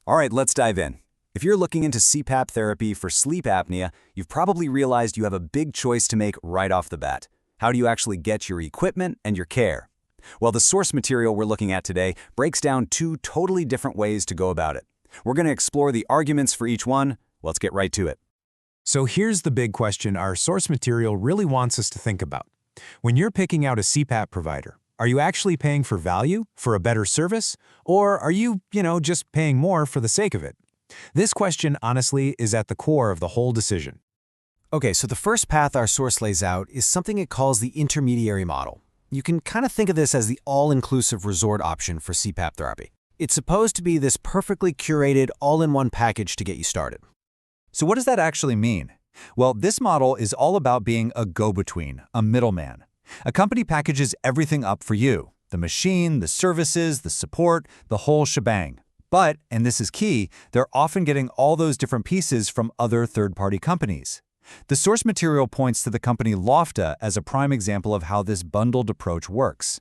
All right, let's dive in. If you're looking into CPAP therapy for sleep apnea, you've probably realized you have a big choice to make right off the bat. How do you actually get your equipment and your care? Well, the source material we're looking at today breaks down two totally different ways to go about it. We're going to explore the arguments for each one. Let's get right to it. So here's the big question our source material really wants us to think about. When you're picking out a CPAP provider, are you actually paying for value, for a better service, or are you, just paying more for the sake of it? This question, honestly, is at the core of the whole decision. Okay, so the first path our source lays out is something it calls the intermediary model. You can kind of think of this as the all-inclusive resort option for CPAP therapy. It's supposed to be this perfectly curated, all-in-one package to get you started. So what does that actually mean? Well, this model is all about being a go-between, a middleman. A company packages everything up for you: the machine, the services, the support, the whole shebang. But, and this is key, they're often getting all those different pieces from other third-party companies. The source material points to the company Lofta as a prime example of how this bundled approach works.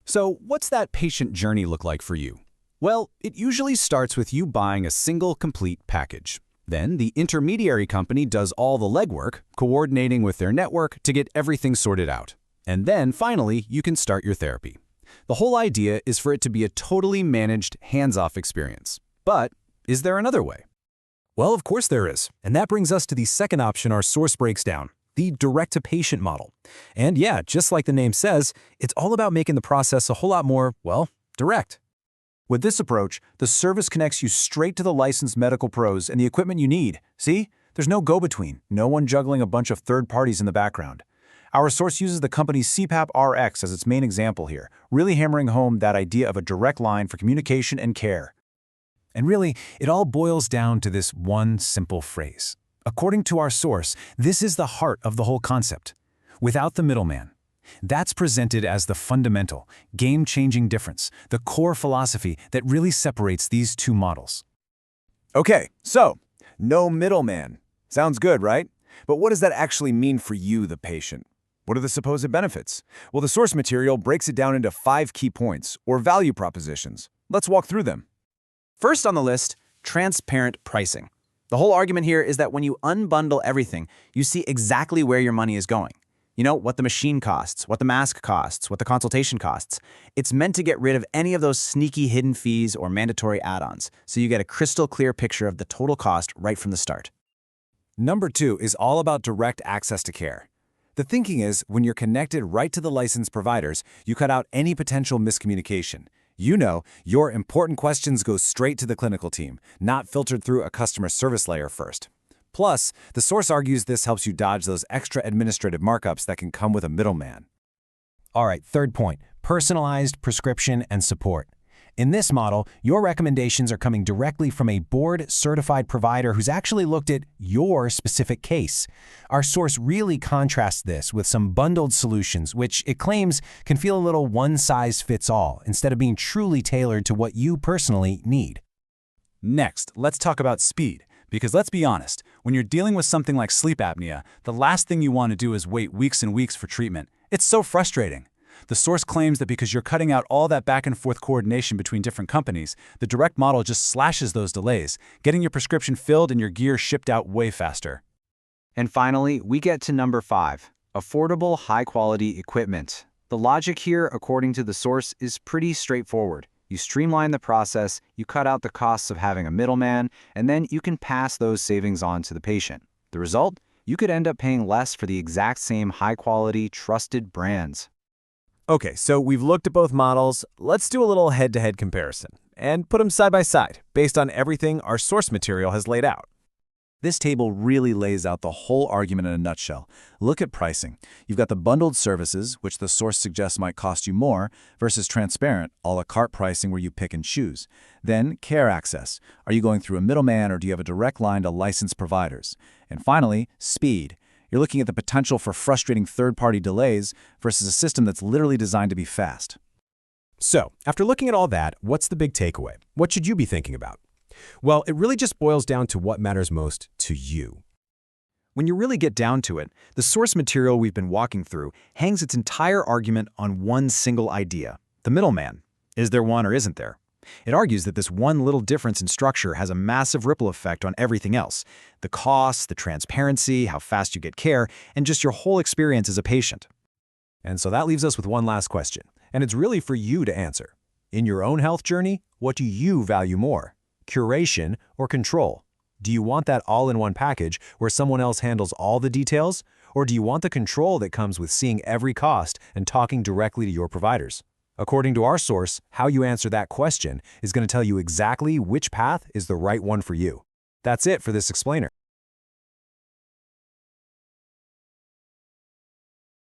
So, what's that patient journey look like for you? Well, it usually starts with you buying a single complete package. Then, the intermediary company does all the legwork, coordinating with their network to get everything sorted out. And then, finally, you can start your therapy. The whole idea is for it to be a totally managed, hands-off experience. But is there another way? Well, of course there is. And that brings us to the second option our source breaks down, the direct-to-patient model. And yeah, just like the name says, it's all about making the process a whole lot more, direct. With this approach, the service connects you straight to the licensed medical pros and the equipment you need. See? There's no go-between, no one juggling a bunch of third parties in the background. Our source uses the company's cpapRX as its main example here, really hammering home that idea of a direct line for communication and care. And really, it all boils down to this one simple phrase. According to our source, this is the heart of the whole concept. Without the middleman. That's presented as the fundamental, game-changing difference, the core philosophy that really separates these two models. Okay, so, no middleman. Sounds good, right? But what does that actually mean for you, the patient? What are the supposed benefits? Well, the source material breaks it down into 5 key points, or value propositions. Let's walk through them. First on the list, transparent pricing. The whole argument here is that when you unbundle everything, you see exactly where your money is going. You know, what the machine costs, what the mask costs, what the consultation costs. It's meant to get rid of any of those sneaky hidden fees or mandatory add-ons, so you get a crystal clear picture of the total cost right from the start. Number 2 is all about direct access to care. The thinking is, when you're connected right to the licensed providers, you cut out any potential miscommunication. Your important questions go straight to the clinical team, not filtered through a customer service layer first. Plus, the source argues this helps you dodge those extra administrative markups that can come with a middleman. All right, third point, personalized prescription and support. In this model, your recommendations are coming directly from a board-certified provider who's actually looked at your specific case. Our source really contrasts this with some bundled solutions, which it claims can feel a little one-size-fits-all instead of being truly tailored to what you personally need. Next, let's talk about speed. Because let's be honest, when you're dealing with something like sleep apnea, the last thing you want to do is wait weeks and weeks for treatment. It's so frustrating. The source claims that because you're cutting out all that back-and-forth coordination between different companies, the direct model just slashes those delays, getting your prescription filled and your gear shipped out way faster. And finally, we get to number 5, affordable, high-quality equipment. The logic here, according to the source, is pretty straightforward. You streamline the process, you cut out the costs of having a middleman, and then you can pass those savings on to the patient. The result? You could end up paying less for the exact same high-quality, trusted brands. Okay, so we've looked at both models. Let's do a little head-to-head comparison and put them side by side based on everything our source material has laid out. This table really lays out the whole argument in a nutshell. Look at pricing. You've got the bundled services, which the source suggests might cost you more, versus transparent, a la carte pricing where you pick and choose. Then, care access. Are you going through a middleman or do you have a direct line to licensed providers? And finally, speed. You're looking at the potential for frustrating third-party delays versus a system that's literally designed to be fast. So, after looking at all that, what's the big takeaway? What should you be thinking about? Well, it really just boils down to what matters most to you. When you really get down to it, the source material we've been walking through hangs its entire argument on one single idea: the middleman. Is there one or isn't there? It argues that this one little difference in structure has a massive ripple effect on everything else: the costs, the transparency, how fast you get care, and just your whole experience as a patient. And so that leaves us with one last question, and it's really for you to answer. In your own health journey, what do you value more? Curation or control? Do you want that all-in-one package where someone else handles all the details? Or do you want the control that comes with seeing every cost and talking directly to your providers? According to our source, how you answer that question is going to tell you exactly which path is the right one for you. That's it for this explainer.